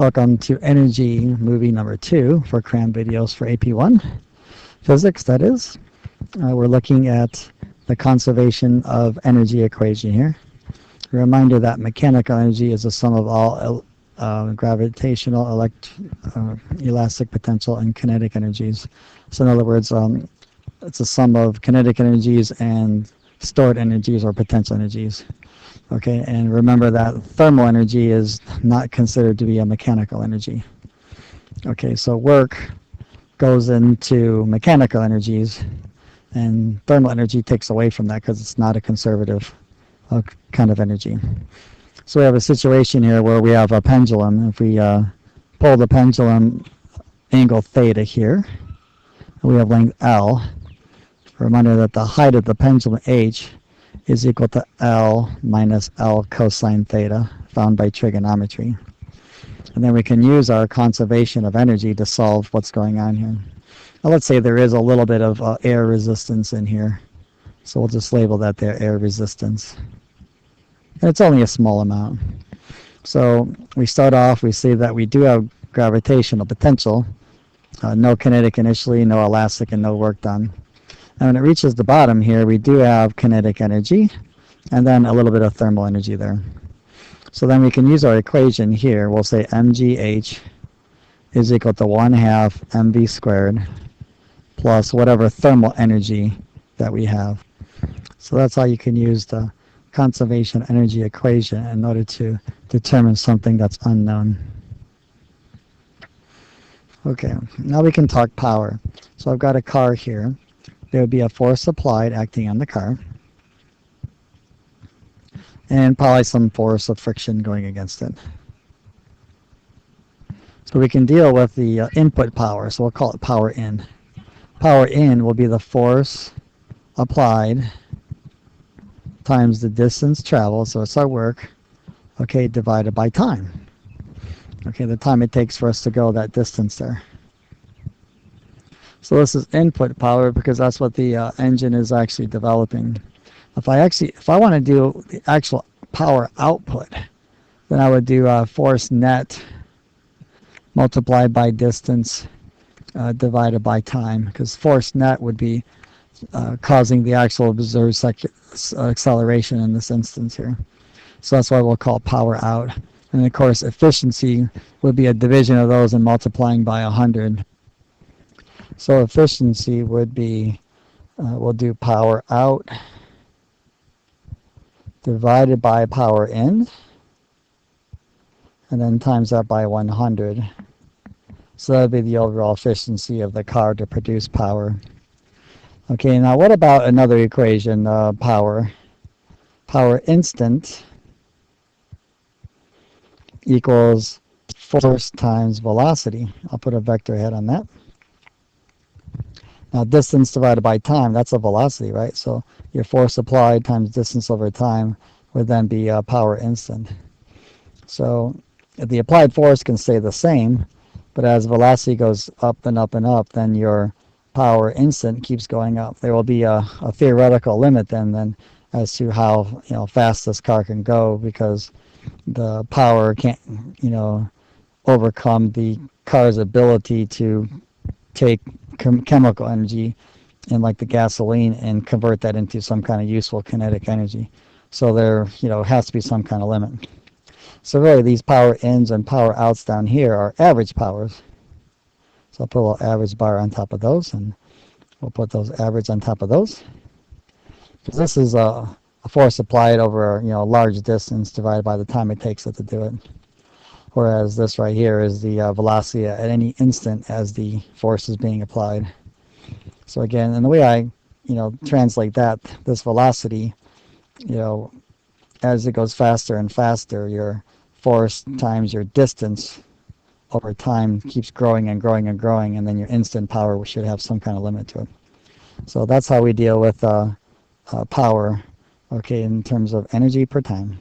Welcome to Energy movie number 2 for Cram videos for AP1. Physics, that is. We're looking at the conservation of energy equation here. A reminder that mechanical energy is the sum of all gravitational, elastic potential, and kinetic energies. So in other words, it's a sum of kinetic energies and stored energies or potential energies. Okay, and remember that thermal energy is not considered to be a mechanical energy. Okay, so work goes into mechanical energies, and thermal energy takes away from that because it's not a conservative kind of energy. So we have a situation here where we have a pendulum. If we pull the pendulum angle theta here, we have length L. Reminder that the height of the pendulum H is equal to L minus L cosine theta, found by trigonometry. And then we can use our conservation of energy to solve what's going on here. Now let's say there is a little bit of air resistance in here. So we'll just label that there, air resistance. And it's only a small amount. So we start off, we see that we do have gravitational potential. No kinetic initially, no elastic, and no work done. And when it reaches the bottom here, we do have kinetic energy and then a little bit of thermal energy there. So then we can use our equation here. We'll say mgh is equal to 1/2 mv squared plus whatever thermal energy that we have. So that's how you can use the conservation energy equation in order to determine something that's unknown. Okay, now we can talk power. So I've got a car here. There would be a force applied acting on the car, and probably some force of friction going against it. So we can deal with the input power, so we'll call it power in. Power in will be the force applied times the distance traveled, so it's our work, okay, divided by time. Okay, the time it takes for us to go that distance there. So this is input power because that's what the engine is actually developing. If I want to do the actual power output, then I would do force net multiplied by distance divided by time, because force net would be causing the actual observed acceleration in this instance here. So that's why we'll call power out. And of course, efficiency would be a division of those and multiplying by 100. So efficiency would be, we'll do power out divided by power in, and then times that by 100. So that would be the overall efficiency of the car to produce power. Okay, now what about another equation, power? Power instant equals force times velocity. I'll put a vector ahead on that. Now distance divided by time, that's a velocity, right? So your force applied times distance over time would then be power instant. So the applied force can stay the same, but as velocity goes up and up and up, then your power instant keeps going up. There will be a theoretical limit then as to how fast this car can go, because the power can't overcome the car's ability to take chemical energy and like the gasoline and convert that into some kind of useful kinetic energy. So there has to be some kind of limit. So really these power ins and power outs down here are average powers. So I'll put a little average bar on top of those, and we'll put those average on top of those. Because this is a force applied over a large distance divided by the time it takes it to do it. Whereas this right here is the velocity at any instant as the force is being applied. So again, and the way I translate that, this velocity, as it goes faster and faster, your force times your distance over time keeps growing and growing and growing, and then your instant power should have some kind of limit to it. So that's how we deal with power, okay, in terms of energy per time.